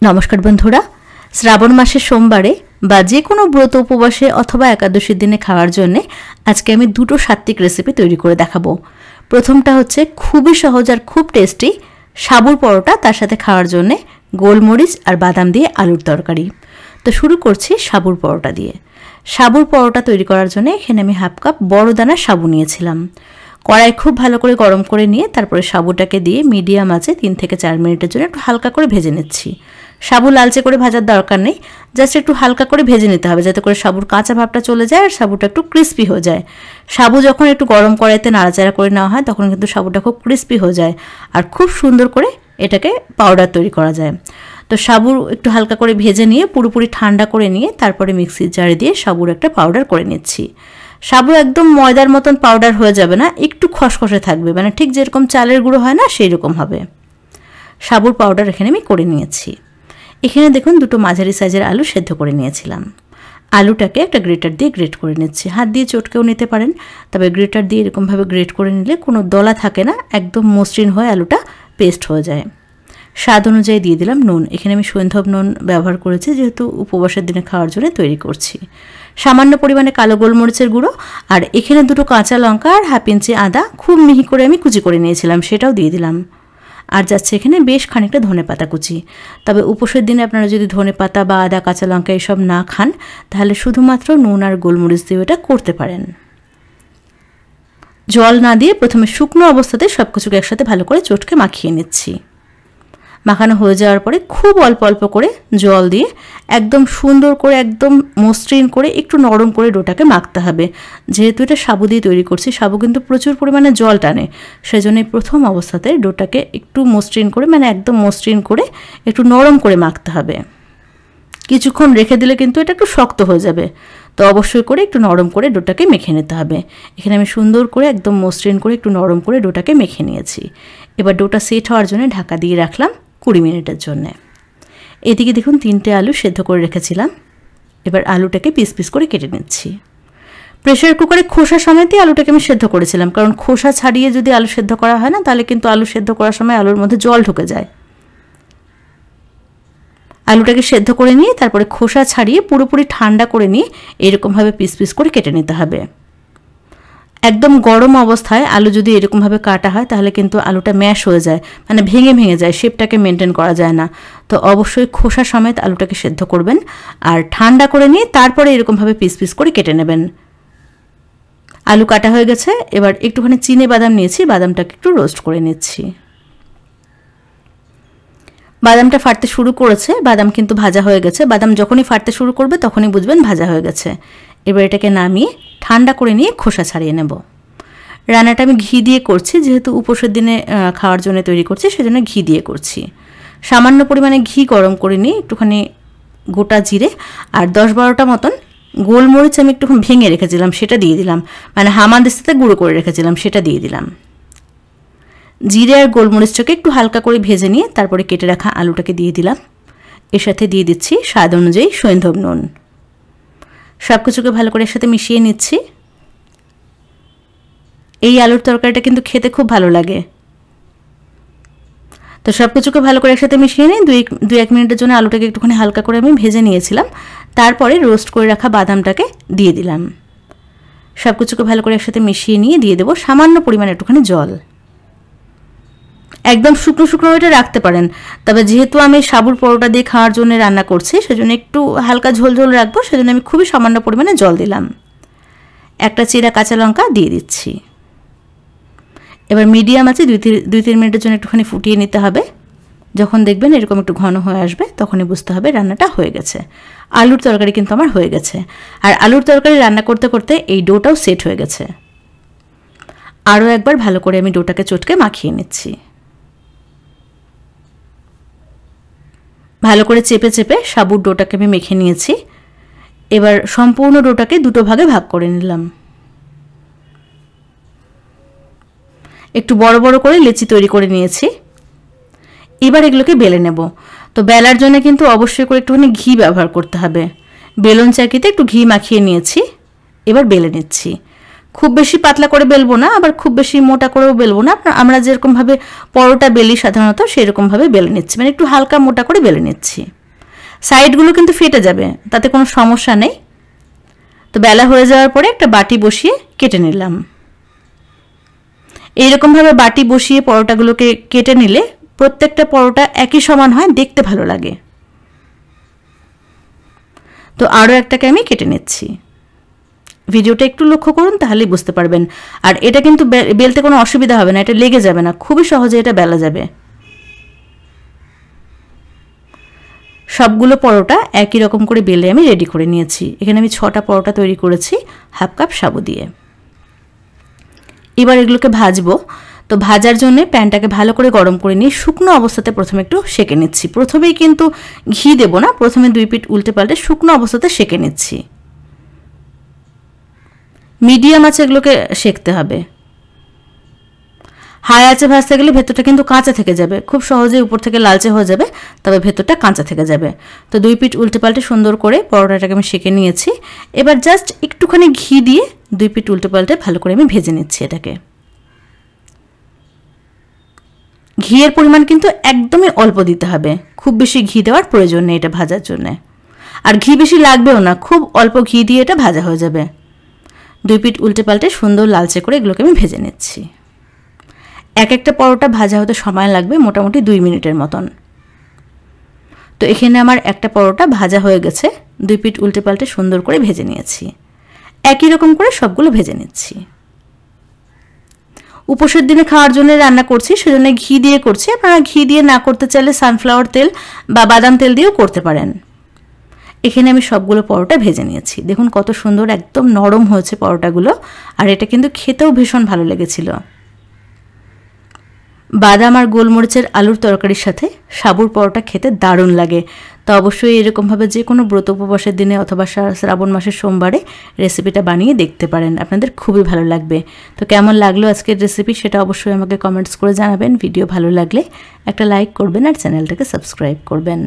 নমস্কার বন্ধুরা, শ্রাবণ মাসের সোমবারে বা যে কোনো ব্রত উপবাসে অথবা একাদশীর দিনে খাওয়ার জন্য আজকে আমি দুটো সাত্ত্বিক রেসিপি তৈরি করে দেখাবো। প্রথমটা হচ্ছে খুবই সহজ আর খুব টেস্টি সাবুর পরোটা, তার সাথে খাওয়ার জন্য গোলমরিচ আর বাদাম দিয়ে আলুর তরকারি। তো শুরু করছি সাবুর পরোটা দিয়ে। সাবুর পরোটা তৈরি করার জন্য এখানে আমি হাফ কাপ বড় দানার সাবু নিয়েছিলাম। কড়াই খুব ভালো করে গরম করে নিয়ে তারপরে সাবুটাকে দিয়ে মিডিয়াম আঁচে 3 থেকে 4 মিনিটের জন্য একটু হালকা করে ভেজে নিচ্ছি। সাবু লালচে করে ভাজার দরকার নেই, জাস্ট একটু হালকা করে ভেজে নিতে হবে যাতে করে সাবুর কাঁচা ভাবটা চলে যায় আর সাবুটা একটু ক্রিস্পি হয়ে যায়। সাবু যখন একটু গরম কড়াইতে নাড়াচাড়া করে নেওয়া হয় তখন কিন্তু সাবুটা খুব ক্রিস্পি হয়ে যায় আর খুব সুন্দর করে এটাকে পাউডার তৈরি করা যায়। তো সাবু একটু হালকা করে ভেজে নিয়ে পুরোপুরি ঠান্ডা করে নিয়ে তারপরে মিক্সির জারে দিয়ে সাবুর একটা পাউডার করে নিচ্ছি। সাবু একদম ময়দার মতন পাউডার হয়ে যাবে না, একটু খসখসে থাকবে, মানে ঠিক যেরকম চালের গুঁড়ো হয় না সেই রকম হবে। সাবুর পাউডার এখানে আমি করে নিয়েছি। এখানে দেখুন দুটো মাঝারি সাইজের আলু সেদ্ধ করে নিয়েছিলাম। আলুটাকে একটা গ্রেটার দিয়ে গ্রেট করে নিচ্ছি, হাত দিয়ে চটকেও নিতে পারেন, তবে গ্রেটার দিয়ে এরকমভাবে গ্রেট করে নিলে কোনো দলা থাকে না, একদম মসৃণ হয়ে আলুটা পেস্ট হয়ে যায়। স্বাদ অনুযায়ী দিয়ে দিলাম নুন। এখানে আমি সৈন্ধব নুন ব্যবহার করেছি যেহেতু উপবাসের দিনে খাওয়ার জন্য তৈরি করছি। সামান্য পরিমাণে কালো গোলমরিচের গুঁড়ো, আর এখানে দুটো কাঁচা লঙ্কা আর হাফ ইঞ্চি আদা খুব মিহি করে আমি কুচি করে নিয়েছিলাম, সেটাও দিয়ে দিলাম। আর যাচ্ছে এখানে বেশ খানিকটা ধনেপাতা কুচি। তবে উপোসের দিনে আপনারা যদি ধনেপাতা বা আদা কাঁচা লঙ্কা এসব না খান তাহলে শুধুমাত্র নুন আর গোলমরিচ দিয়ে এটা করতে পারেন। জল না দিয়ে প্রথমে শুকনো অবস্থাতে সব কিছুকে একসাথে ভালো করে চটকে মাখিয়ে নিচ্ছি। মাখানো হয়ে যাওয়ার পরে খুব অল্প অল্প করে জল দিয়ে একদম সুন্দর করে একদম মসৃণ করে একটু নরম করে ডোটাকে মাখতে হবে। যেহেতু এটা সাবু দিয়ে তৈরি করছি, সাবু কিন্তু প্রচুর পরিমাণে জল টানে, সেজন্য প্রথম অবস্থাতে ডোটাকে একটু মসৃণ করে, মানে একদম মসৃণ করে একটু নরম করে মাখতে হবে। কিছুক্ষণ রেখে দিলে কিন্তু এটা একটু শক্ত হয়ে যাবে, তো অবশ্যই করে একটু নরম করে ডোটাকে মেখে নিতে হবে। এখানে আমি সুন্দর করে একদম মসৃণ করে একটু নরম করে ডোটাকে মেখে নিয়েছি। এবার ডোটা সেট হওয়ার জন্য ঢাকা দিয়ে রাখলাম 20 মিনিটের জন্যে। এদিকে দেখুন 3টে আলু সেদ্ধ করে রেখেছিলাম। এবার আলুটাকে পিস পিস করে কেটে নিচ্ছি। প্রেসার কুকারে খোসা সমেতই আলুটাকে আমি সেদ্ধ করেছিলাম, কারণ খোসা ছাড়িয়ে যদি আলু সেদ্ধ করা হয় না তাহলে কিন্তু আলু সেদ্ধ করার সময় আলুর মধ্যে জল ঢুকে যায়। আলুটাকে সেদ্ধ করে নিয়ে তারপরে খোসা ছাড়িয়ে পুরোপুরি ঠান্ডা করে নিয়ে এরকমভাবে পিস পিস করে কেটে নিতে হবে। একদম গরম অবস্থায় আলু যদি এরকমভাবে কাটা হয় তাহলে কিন্তু আলুটা ম্যাশ হয়ে যায়, মানে ভেঙে ভেঙে যায়, শেপটাকে মেনটেন করা যায় না। তো অবশ্যই খোসা সমেত আলুটাকে সেদ্ধ করবেন আর ঠান্ডা করে নিয়ে তারপরে এরকমভাবে পিস পিস করে কেটে নেবেন। আলু কাটা হয়ে গেছে, এবার একটুখানি চিনে বাদাম নিয়েছি, বাদামটাকে একটু রোস্ট করে নিচ্ছি। বাদামটা ফাটতে শুরু করেছে, বাদাম কিন্তু ভাজা হয়ে গেছে। বাদাম যখনই ফাটতে শুরু করবে তখনই বুঝবেন ভাজা হয়ে গেছে। এবার এটাকে নামিয়ে ঠান্ডা করে নিয়ে খোসা ছাড়িয়ে নেব। রান্নাটা আমি ঘি দিয়ে করছি, যেহেতু উপোসের দিনে খাওয়ার জন্য তৈরি করছি সেজন্য ঘি দিয়ে করছি। সামান্য পরিমাণে ঘি গরম করে নিয়ে একটুখানি গোটা জিরে আর 10-12টা মতন গোলমরিচ আমি একটুখানি ভেঙে রেখেছিলাম সেটা দিয়ে দিলাম, মানে হামানদিস্তাতে গুঁড়ো করে রেখেছিলাম সেটা দিয়ে দিলাম। জিরে আর গোলমরিচটাকে একটু হালকা করে ভেজে নিয়ে তারপরে কেটে রাখা আলুটাকে দিয়ে দিলাম। এর সাথে দিয়ে দিচ্ছি স্বাদ অনুযায়ী সৈন্ধব নুন। সব কিছুকে ভালো করে একসাথে মিশিয়ে নিচ্ছি। এই আলুর তরকারিটা কিন্তু খেতে খুব ভালো লাগে। তো সব কিছুকে ভালো করে একসাথে মিশিয়ে নিয়ে 2-1 মিনিটের জন্য আলুটাকে একটুখানি হালকা করে আমি ভেজে নিয়েছিলাম। তারপরে রোস্ট করে রাখা বাদামটাকে দিয়ে দিলাম। সব কিছুকে ভালো করে একসাথে মিশিয়ে নিয়ে দিয়ে দেবো সামান্য পরিমাণে একটুখানি জল। একদম শুকনো শুকনো এটা রাখতে পারেন, তবে যেহেতু আমি সাবুর পরোটা দিয়ে খাওয়ার জন্য রান্না করছি সেজন্য একটু হালকা ঝোল ঝোল রাখবো, সেজন্য আমি খুবই সামান্য পরিমাণে জল দিলাম। একটা চিরা কাঁচা লঙ্কা দিয়ে দিচ্ছি। এবার মিডিয়াম আছে 2-3 মিনিটের জন্য একটুখানি ফুটিয়ে নিতে হবে। যখন দেখবেন এরকম একটু ঘন হয়ে আসবে তখনই বুঝতে হবে রান্নাটা হয়ে গেছে। আলুর তরকারি কিন্তু আমার হয়ে গেছে, আর আলুর তরকারি রান্না করতে করতে এই ডোটাও সেট হয়ে গেছে। আরও একবার ভালো করে আমি ডোটাকে চটকে মাখিয়ে নিচ্ছি। ভালো করে চেপে চেপে সাবুর ডোটাকে আমি মেখে নিয়েছি। এবার সম্পূর্ণ ডোটাকে দুটো ভাগে ভাগ করে নিলাম। একটু বড় বড় করে লেচি তৈরি করে নিয়েছি। এবার এগুলোকে বেলে নেব। তো বেলার জন্য কিন্তু অবশ্যই করে একটুখানি ঘি ব্যবহার করতে হবে। বেলন চাকিতে একটু ঘি মাখিয়ে নিয়েছি, এবার বেলে নিচ্ছি। খুব বেশি পাতলা করে বেলবো না, আবার খুব বেশি মোটা করেও বেলবো না। আমরা যেরকমভাবে পরোটা বেলি সাধারণত সেরকমভাবে বেলে নিচ্ছি, মানে একটু হালকা মোটা করে বেলে নিচ্ছি। সাইডগুলো কিন্তু ফেটে যাবে, তাতে কোনো সমস্যা নেই। তো বেলা হয়ে যাওয়ার পরে একটা বাটি বসিয়ে কেটে নিলাম। এইরকমভাবে বাটি বসিয়ে পরোটাগুলোকে কেটে নিলে প্রত্যেকটা পরোটা একই সমান হয়, দেখতে ভালো লাগে। তো আরও একটাকে আমি কেটে নিচ্ছি। ভিডিওটা একটু লক্ষ্য করুন, তাহলেই বুঝতে পারবেন। আর এটা কিন্তু বেলতে কোনো অসুবিধা হবে না, এটা লেগে যাবে না, খুবই সহজে এটা বেলা যাবে। সবগুলো পরোটা একই রকম করে বেলে আমি রেডি করে নিয়েছি। এখানে আমি 6টা পরোটা তৈরি করেছি হাফ কাপ সাবু দিয়ে। এবার এগুলোকে ভাজবো। তো ভাজার জন্য প্যানটাকে ভালো করে গরম করে নিয়ে শুকনো অবস্থাতে প্রথমে একটু সেঁকে নিচ্ছি। প্রথমেই কিন্তু ঘি দেব না, প্রথমে 2 পিঠ উল্টে পাল্টে শুকনো অবস্থাতে সেঁকে নিচ্ছি। মিডিয়াম আঁচে এগুলোকে সেঁকতে হবে। হাই আঁচে ভাজতে গেলে ভেতরটা কিন্তু কাঁচা থেকে যাবে, খুব সহজেই উপর থেকে লালচে হয়ে যাবে, তবে ভেতরটা কাঁচা থেকে যাবে। তো 2 পিঠ উল্টে পাল্টে সুন্দর করে পরোটাটাকে আমি সেঁকে নিয়েছি। এবার জাস্ট একটুখানি ঘি দিয়ে 2 পিঠ উল্টে পাল্টে ভালো করে আমি ভেজে নিচ্ছি এটাকে। ঘিয়ের পরিমাণ কিন্তু একদমই অল্প দিতে হবে, খুব বেশি ঘি দেওয়ার প্রয়োজন নেই এটা ভাজার জন্যে। আর ঘি বেশি লাগবেও না, খুব অল্প ঘি দিয়ে এটা ভাজা হয়ে যাবে। 2 পিঠ উল্টে পাল্টে সুন্দর লালচে করে এগুলোকে আমি ভেজে নিচ্ছি। এক একটা পরোটা ভাজা হতে সময় লাগবে মোটামুটি 2 মিনিটের মতন। তো এখানে আমার একটা পরোটা ভাজা হয়ে গেছে, 2 পিঠ উল্টে পাল্টে সুন্দর করে ভেজে নিয়েছি। একই রকম করে সবগুলো ভেজে নিচ্ছি। উপোসের দিনে খাওয়ার জন্য রান্না করছি, সেজন্য ঘি দিয়ে করছি। আপনারা ঘি দিয়ে না করতে চাইলে সানফ্লাওয়ার তেল বা বাদাম তেল দিয়েও করতে পারেন। এখানে আমি সবগুলো পরোটা ভেজে নিয়েছি। দেখুন কত সুন্দর একদম নরম হয়েছে পরোটাগুলো, আর এটা কিন্তু খেতেও ভীষণ ভালো লেগেছিল। বাদাম আর গোলমরিচের আলুর তরকারির সাথে সাবুর পরোটা খেতে দারুণ লাগে। তো অবশ্যই এরকমভাবে যে কোনো ব্রত উপবাসের দিনে অথবা শ্রাবণ মাসের সোমবারে রেসিপিটা বানিয়ে দেখতে পারেন, আপনাদের খুবই ভালো লাগবে। তো কেমন লাগলো আজকের রেসিপি সেটা অবশ্যই আমাকে কমেন্টস করে জানাবেন। ভিডিও ভালো লাগলে একটা লাইক করবেন আর চ্যানেলটাকে সাবস্ক্রাইব করবেন।